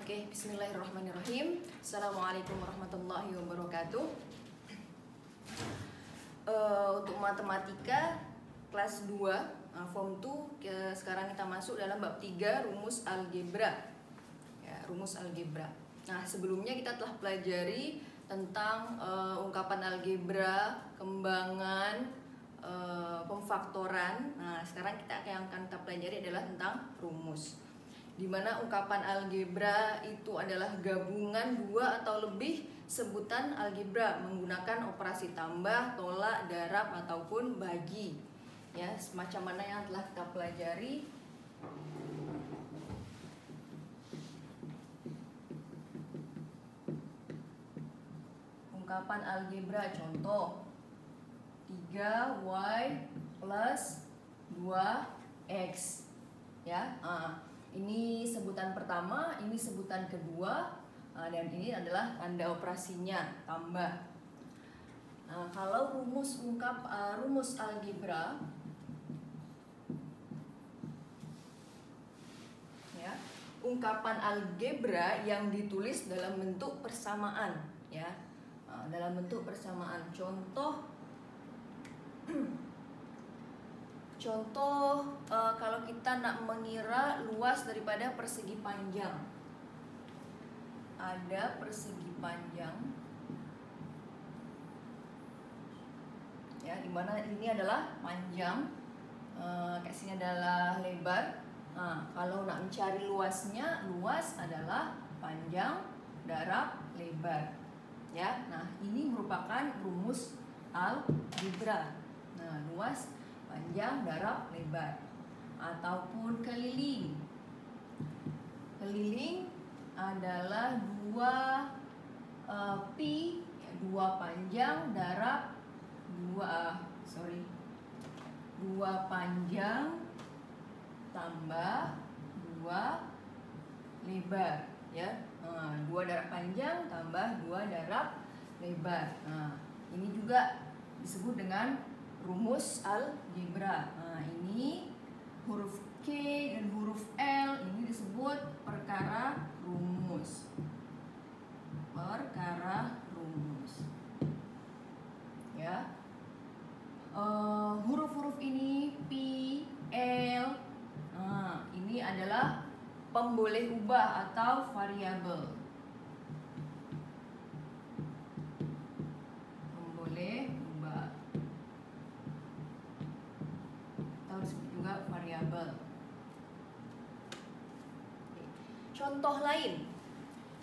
Oke, bismillahirrahmanirrahim. Assalamualaikum warahmatullahi wabarakatuh. Untuk matematika kelas 2 form 2, sekarang kita masuk dalam bab 3 rumus algebra. Ya, rumus algebra. Nah, sebelumnya kita telah pelajari tentang ungkapan algebra, kembangan, pemfaktoran. Nah, sekarang yang akan kita pelajari adalah tentang rumus, di mana ungkapan algebra itu adalah gabungan dua atau lebih sebutan algebra menggunakan operasi tambah, tolak, darab, ataupun bagi. Ya, semacam mana yang telah kita pelajari. Ungkapan algebra contoh 3y plus 2x. Ya, ini sebutan pertama, ini sebutan kedua, dan ini adalah tanda operasinya, tambah. Nah, kalau rumus algebra, ya, ungkapan algebra yang ditulis dalam bentuk persamaan, ya, dalam bentuk persamaan. Contoh, kalau kita nak mengira luas daripada persegi panjang, ada persegi panjang, ya, dimana ini adalah panjang, kayak sini adalah lebar. Nah, kalau nak mencari luasnya, luas adalah panjang, darab, lebar. Ya, nah ini merupakan rumus algebra. Nah, luas, panjang, darab, lebar. Ataupun keliling. Keliling adalah 2 pi, 2 panjang, darab 2 panjang tambah 2 lebar, ya. 2 darab panjang tambah 2 darab lebar. Nah, ini juga disebut dengan rumus algebra. Nah, ini huruf K dan huruf L ini disebut perkara rumus. Perkara rumus. Ya. Huruf-huruf ini P, L, ini adalah pemboleh ubah atau variabel. Pemboleh ubah. Disebut juga variabel. Contoh lain,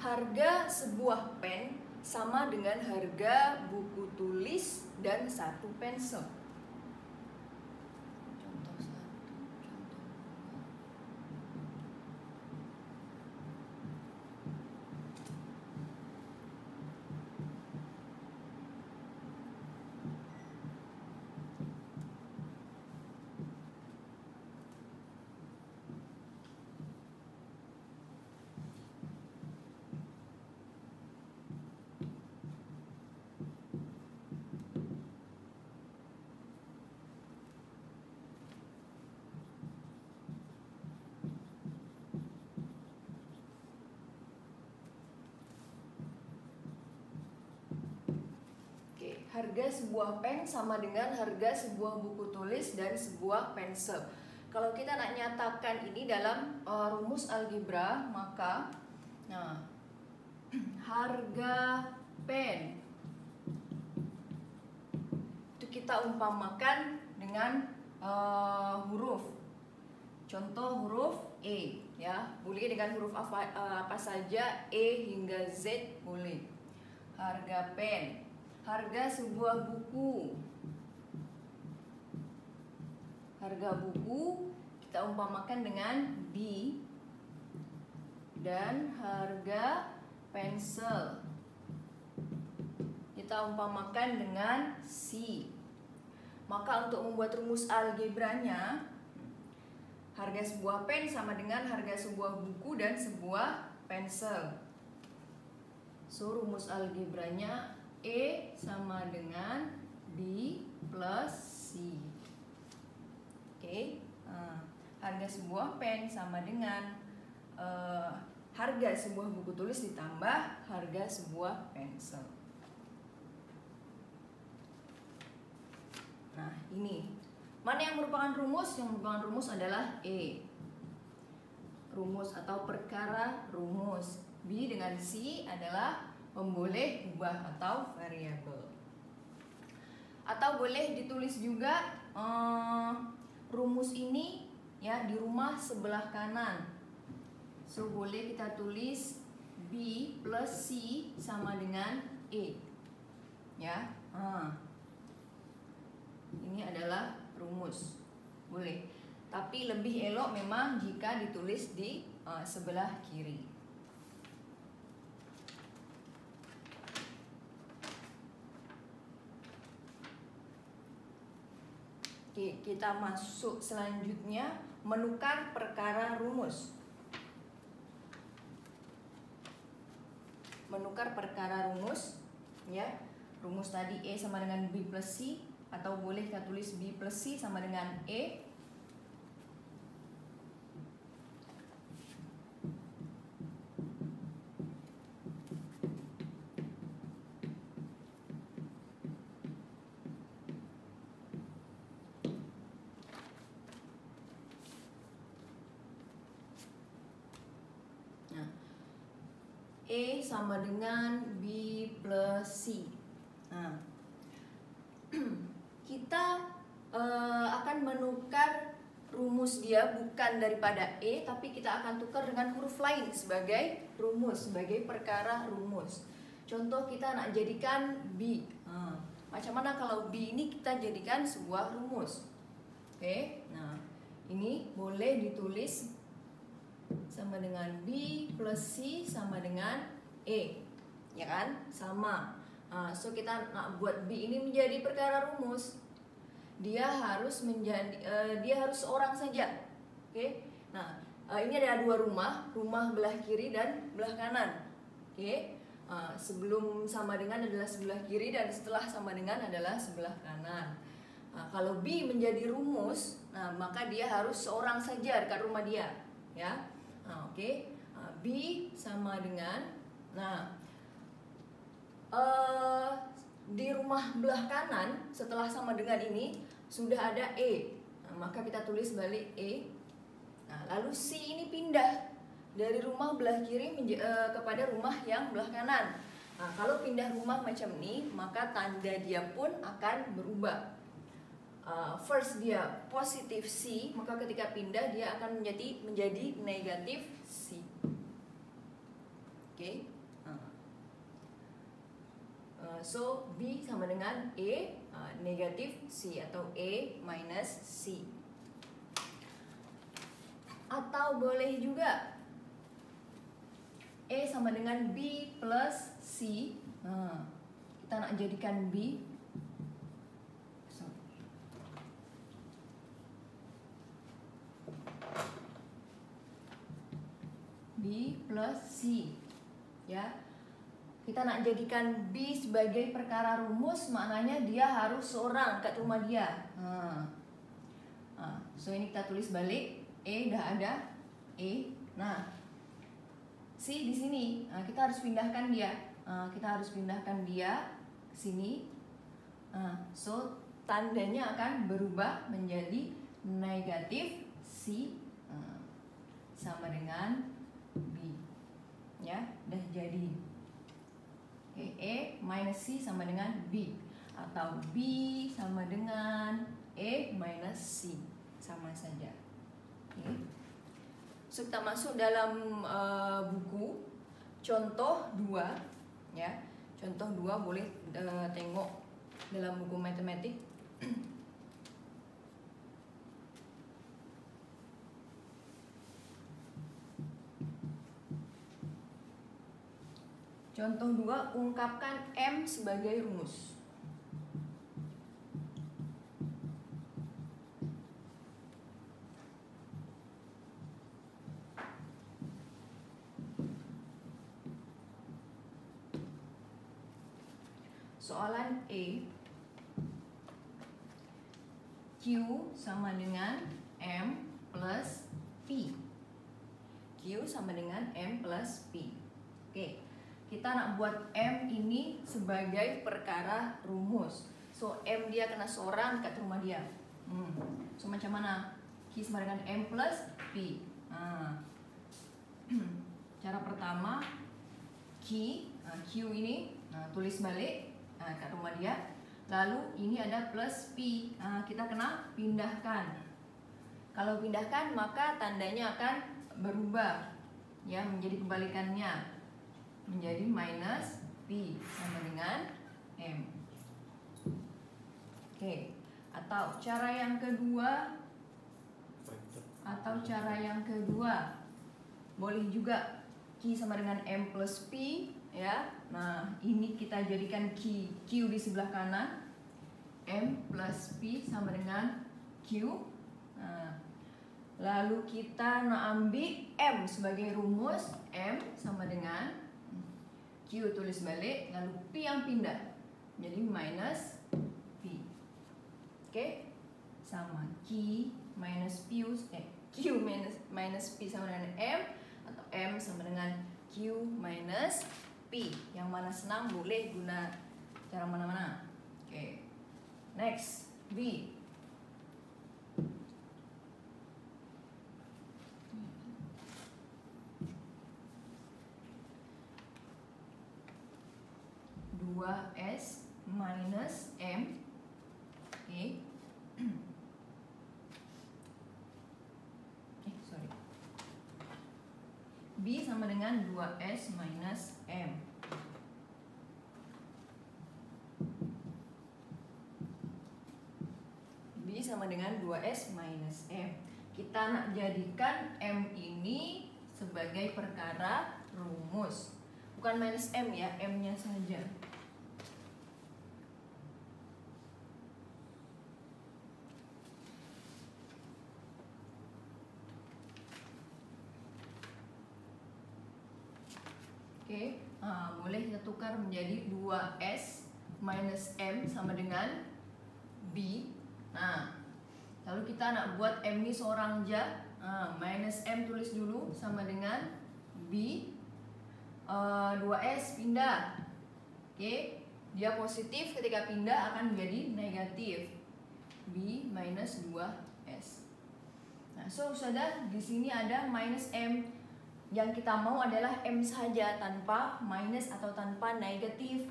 harga sebuah pen sama dengan harga buku tulis dan 1 pensel. Contoh 1, contoh 2. Harga sebuah pen sama dengan harga sebuah buku tulis dan sebuah pensel. Kalau kita nak nyatakan ini dalam rumus algebra, maka harga pen itu kita umpamakan dengan huruf. Contoh huruf E, ya, boleh dengan huruf apa saja, E hingga Z boleh. Harga pen. Harga sebuah buku. Harga buku kita umpamakan dengan B. Dan harga pensel kita umpamakan dengan C. Maka untuk membuat rumus algebranya, harga sebuah pen sama dengan harga sebuah buku dan sebuah pensel. So, rumus algebranya E sama dengan B plus C. Oke. Harga sebuah pen sama dengan harga sebuah buku tulis ditambah harga sebuah pensil. Nah, ini. Mana yang merupakan rumus? Yang merupakan rumus adalah E. Rumus atau perkara rumus. B dengan C adalah pemboleh ubah atau variabel. Atau boleh ditulis juga rumus ini ya di rumah sebelah kanan. So boleh kita tulis B plus C sama dengan E. Ya. Ini adalah rumus. Boleh. Tapi lebih elok memang jika ditulis di sebelah kiri. Oke, kita masuk selanjutnya menukar perkara rumus. Menukar perkara rumus, ya. Rumus tadi E sama dengan B plus C, atau boleh kita tulis B plus C sama dengan E. E sama dengan B plus C. Nah, kita akan menukar rumus dia bukan daripada E, tapi kita akan tukar dengan huruf lain sebagai rumus, sebagai perkara rumus. Contoh kita nak jadikan B. Macam mana kalau B ini kita jadikan sebuah rumus? Oke, nah ini boleh ditulis sama dengan B plus C sama dengan E, ya kan? Sama. So kita nak buat B ini menjadi perkara rumus. Dia harus seorang saja. Oke. Nah, ini ada dua rumah belah kiri dan belah kanan. Oke. Sebelum sama dengan adalah sebelah kiri dan setelah sama dengan adalah sebelah kanan. Kalau B menjadi rumus, maka dia harus seorang saja dekat rumah dia, ya. Oke. B sama dengan, di rumah belah kanan setelah sama dengan ini sudah ada E, maka kita tulis balik E. Lalu C ini pindah dari rumah belah kiri kepada rumah yang belah kanan. Kalau pindah rumah macam ini, maka tanda dia pun akan berubah. First dia positif C, maka ketika pindah dia akan menjadi negatif C. Oke. So B sama dengan E negatif C atau E minus C. Atau boleh juga E sama dengan B plus C. Kita nak jadikan B. B plus C, ya. Kita nak jadikan B sebagai perkara rumus, maknanya dia harus seorang kat rumah dia. So ini kita tulis balik, E dah ada E. Nah, C di sini, kita harus pindahkan dia. Kita harus pindahkan dia ke sini. So tandanya akan berubah menjadi negatif C sama dengan B, ya, dah jadi. E minus C sama dengan B, atau B sama dengan E minus C, sama saja. So kita masuk dalam buku contoh 2, ya. Contoh 2 boleh tengok dalam buku matematik. Contoh 2, ungkapkan M sebagai rumus. Soalan A, Q sama dengan M plus P. Q sama dengan M plus P. Oke, kita nak buat M ini sebagai perkara rumus. So, M dia kena seorang kat rumah dia. So, macam mana? Q sama dengan M plus P. Cara pertama, Q ini tulis balik kat rumah dia. Lalu ini ada plus P, kita kena pindahkan. Kalau pindahkan maka tandanya akan berubah, ya, menjadi kebalikannya, menjadi minus P sama dengan M. Oke, atau cara yang kedua, boleh juga Q sama dengan M plus P, ya. Nah, ini kita jadikan Q di sebelah kanan, M plus P sama dengan Q. Nah, lalu kita nak ambil M sebagai rumus, M sama dengan Q tulis balik, lalu P yang pindah, jadi minus P. Oke, sama Q minus P, Q minus P sama dengan M, atau M sama dengan Q minus P. Yang mana senang boleh guna cara mana-mana. Oke, next, B. Dua S minus M. Oke. Sorry. B sama dengan 2S minus M. B sama dengan 2S minus M. Kita nak jadikan M ini sebagai perkara rumus. Bukan minus M ya, M-nya saja. Oke, boleh kita tukar menjadi 2S minus M sama dengan B. Nah, lalu kita nak buat M ini seorang aja, minus M tulis dulu sama dengan B. 2S pindah. Oke, dia positif, ketika pindah akan menjadi negatif. B minus 2S. Nah, so sudah di sini ada minus M. Yang kita mau adalah M saja, tanpa minus atau tanpa negatif.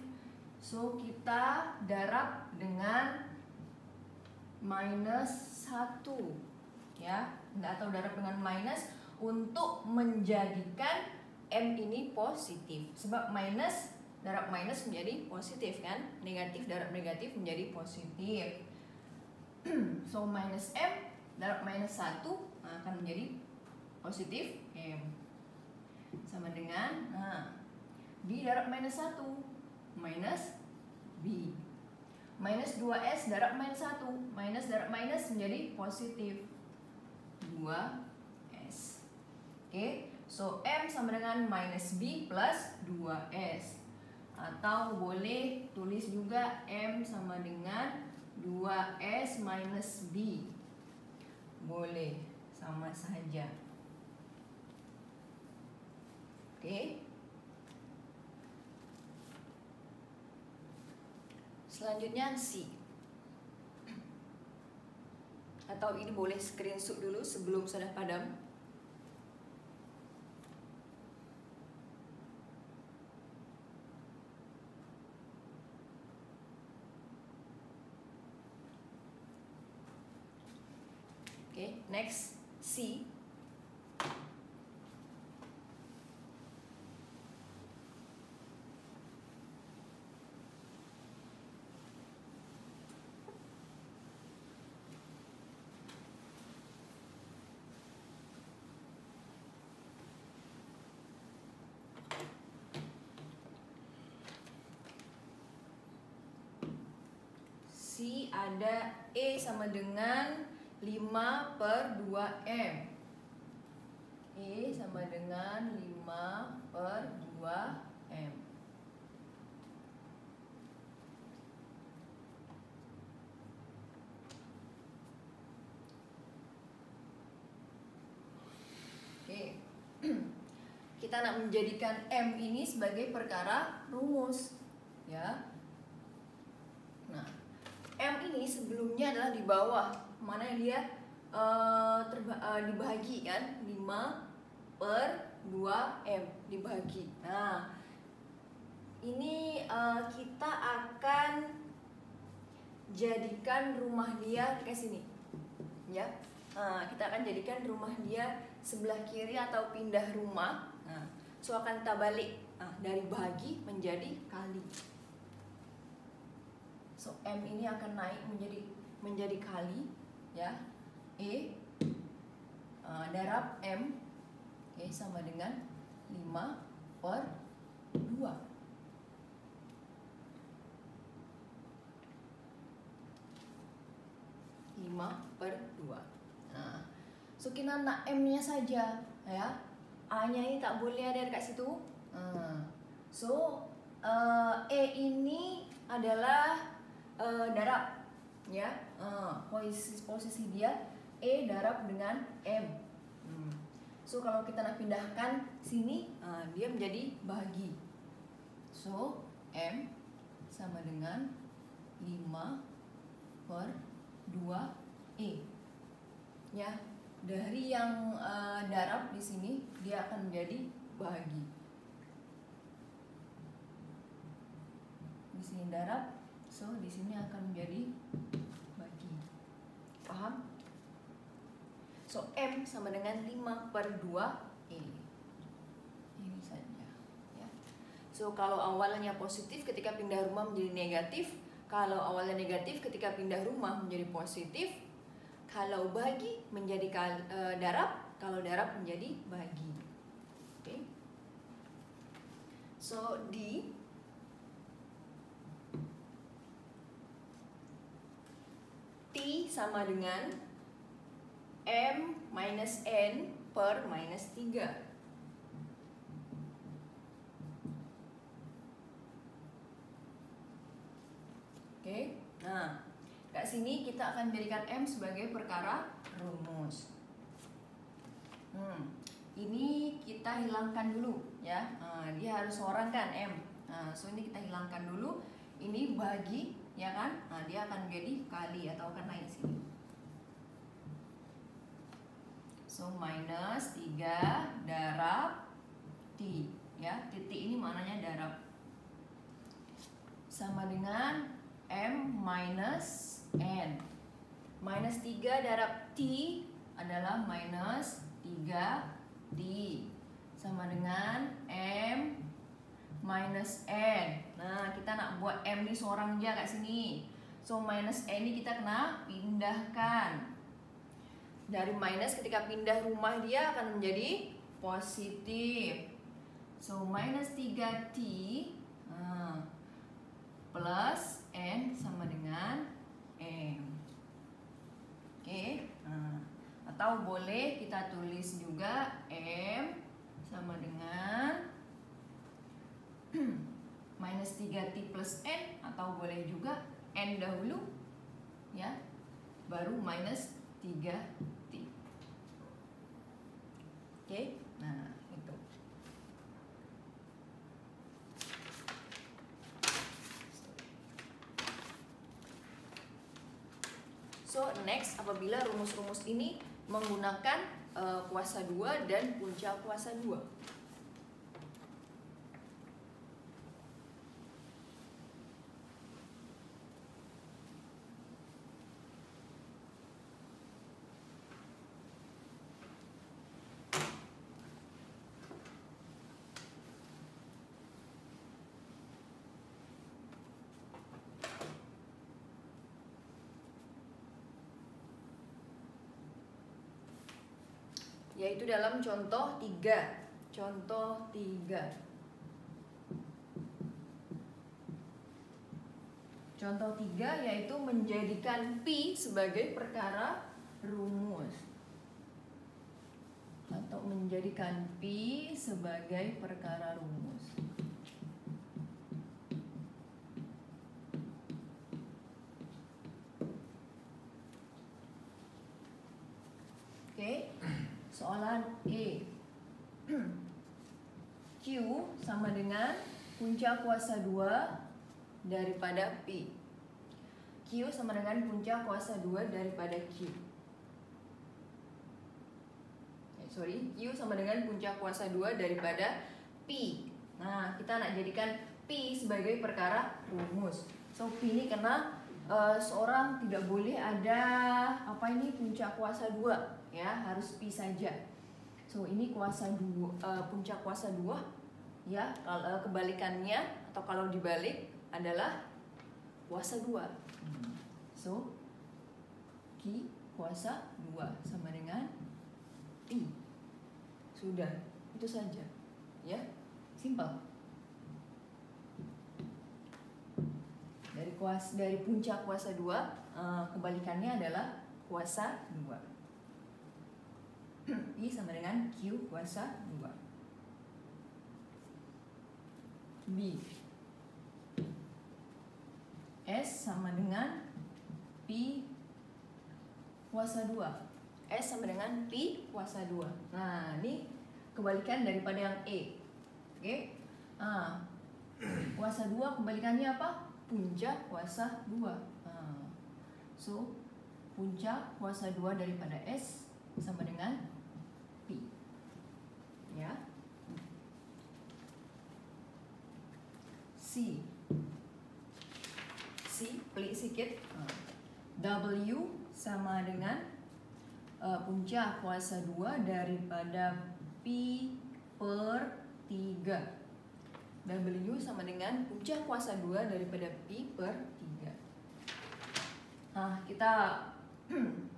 So, kita darab dengan minus 1, ya, atau darab dengan minus untuk menjadikan M ini positif. Sebab minus darab minus menjadi positif, kan? Negatif darab negatif menjadi positif. So, minus M darab minus 1 akan menjadi positif M. Sama dengan B darab minus 1 minus B. Minus 2S darab minus 1, minus darab minus menjadi positif 2S. Oke, so M sama dengan minus B plus 2S. Atau boleh tulis juga M sama dengan 2S minus B. Boleh, sama saja. Oke. Selanjutnya C. Atau ini boleh screenshot dulu sebelum sudah padam. Oke, next C. C ada E sama dengan 5 per 2M. E sama dengan 5 per 2M. Oke. kita nak menjadikan M ini sebagai perkara rumus, ya. Nah, M ini sebelumnya adalah di bawah, mana dia dibagi kan, 5/2M dibagi. Nah, ini kita akan jadikan rumah dia ke sini, ya. Nah, kita akan jadikan rumah dia sebelah kiri atau pindah rumah. Nah, so akan kita balik, dari bagi menjadi kali. So M ini akan naik menjadi kali, ya. E darab M, oke, sama dengan 5/2. Nah, so kita nak M-nya saja, ya. A-nya ini tak boleh ada dekat situ. So E ini adalah darab, ya. Posisi dia E darab dengan M. So kalau kita nak pindahkan sini, dia menjadi bahagi. So M sama dengan 5/2E. Ya, dari yang darab di sini dia akan menjadi bahagi. Di sini darab, so di sini akan menjadi bagi. Paham? So M sama dengan 5/2E. Ini saja, ya. So kalau awalnya positif ketika pindah rumah menjadi negatif, kalau awalnya negatif ketika pindah rumah menjadi positif, kalau bagi menjadi darab, kalau darab menjadi bagi. Oke. So D T sama dengan M minus N per minus 3. Oke. Nah, kat sini kita akan jadikan M sebagai perkara rumus. Ini kita hilangkan dulu, ya. Dia harus seorang kan M. So ini kita hilangkan dulu. Ini bagi, ya kan? Dia akan menjadi kali atau akan naik sini. So minus 3 darab T, ya. Titik ini maknanya darab. Sama dengan M minus N. Minus 3 darab T adalah minus 3D. Sama dengan M minus N. Nah, kita nak buat M ni seorang je kat sini. So minus N ni kita kena pindahkan. Dari minus ketika pindah rumah dia akan menjadi positif. So minus 3T plus N sama dengan M. Oke. Atau boleh kita tulis juga M sama dengan minus 3T plus N, atau boleh juga N dahulu, ya, baru minus 3T. Oke. Nah, itu. So next, apabila rumus-rumus ini menggunakan kuasa 2 dan punca kuasa 2. Yaitu dalam contoh 3. Contoh 3. Contoh 3 yaitu menjadikan Pi sebagai perkara rumus. Atau menjadikan Pi sebagai perkara rumus. Oke. Soalan E. Q sama dengan punca kuasa 2 daripada P. Q sama dengan punca kuasa 2 daripada Q. Q sama dengan punca kuasa 2 daripada P. Nah, kita nak jadikan P sebagai perkara rumus. So, P ini karena seorang tidak boleh ada punca kuasa 2, ya, harus P saja. So, ini kuasa 2, punca kuasa 2, ya. Kalau kebalikannya atau kalau dibalik adalah kuasa 2. So, Q kuasa 2 sama dengan P. Sudah, itu saja, ya, simpel. Dari punca kuasa 2, kebalikannya adalah kuasa 2. I sama dengan Q kuasa 2. B. S sama dengan P kuasa 2. S sama dengan P kuasa 2. Nah, ini kebalikan daripada yang E. Oke. Kuasa 2 kebalikannya apa? Punca kuasa 2. So, punca kuasa 2 daripada S sama dengan P. Ya. C. Pelik sikit. W sama dengan punca kuasa 2 daripada P per 3. W sama dengan punca kuasa 2 daripada P per 3. Nah, kita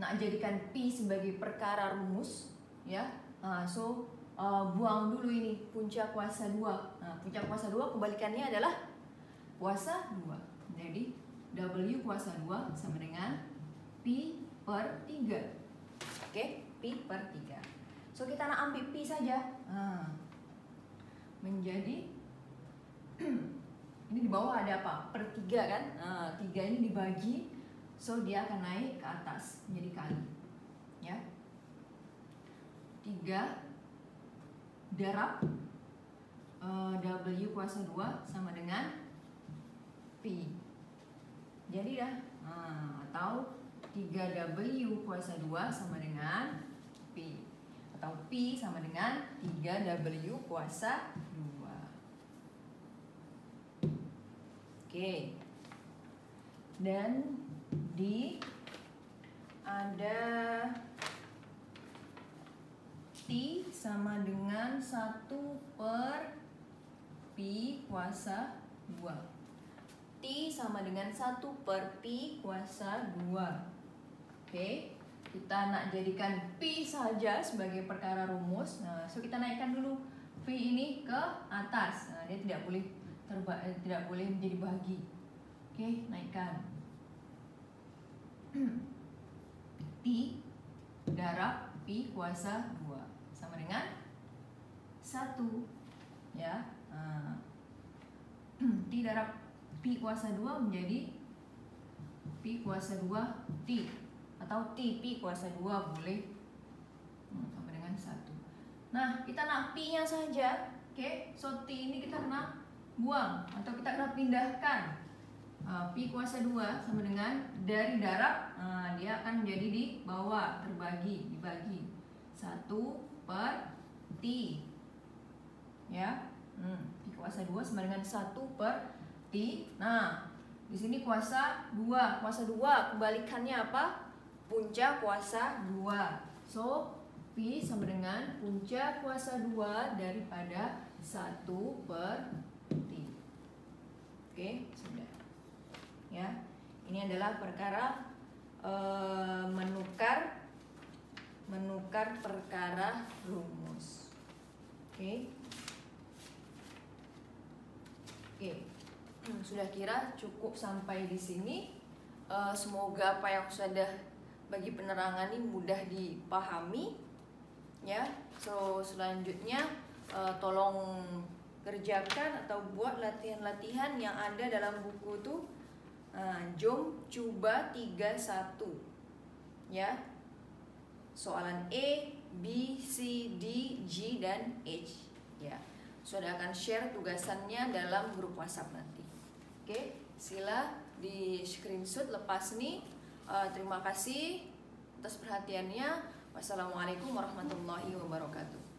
nak jadikan P sebagai perkara rumus, ya. So, buang dulu ini punca kuasa 2. Punca kuasa 2 kebalikannya adalah kuasa 2. Jadi, W kuasa 2 sama dengan P per 3. Oke, P per 3. So, kita nak ambil P saja. Menjadi ini di bawah ada apa? Per 3 kan? 3 ini dibagi, so dia akan naik ke atas menjadi kali. Ya. 3 darab W kuasa 2 sama dengan P. Jadi dah. Atau 3W kuasa 2 sama dengan P. Atau P sama dengan 3W kuasa 2. Oke. Dan di ada T sama dengan 1 per P kuasa 2. T sama dengan 1 per P kuasa 2. Oke. Kita nak jadikan P saja sebagai perkara rumus. Nah, so kita naikkan dulu P ini ke atas. Nah, dia tidak boleh menjadi bahagi. Oke, naikkan. T darab P kuasa 2 sama dengan 1. Ya. T darab P kuasa 2 menjadi P kuasa 2 T. Atau T P kuasa 2 boleh sama dengan 1. Nah, kita nak P nya saja. Oke, so T ini kita nak buang atau kita kena pindahkan. P kuasa 2 sama dengan dari darab, dia akan menjadi di bawah, dibagi 1 per T. Ya. P kuasa 2 sama dengan 1 per T. Nah, di sini kuasa 2. Kuasa 2 kebalikannya apa? Punca kuasa 2. So, P sama dengan punca kuasa 2 daripada 1 per T. Oke, sudah. Ya, ini adalah perkara menukar perkara rumus. Oke. Sudah kira cukup sampai di sini. Semoga apa yang sudah bagi penerangan ini mudah dipahami. Ya, so selanjutnya tolong kerjakan atau buat latihan-latihan yang ada dalam buku itu. Jom coba 31. Ya. Soalan A, B, C, D, G dan H. Ya. Sudah akan share tugasannya dalam grup WhatsApp nanti. Oke, sila di screenshot lepas nih. Terima kasih atas perhatiannya. Wassalamualaikum warahmatullahi wabarakatuh.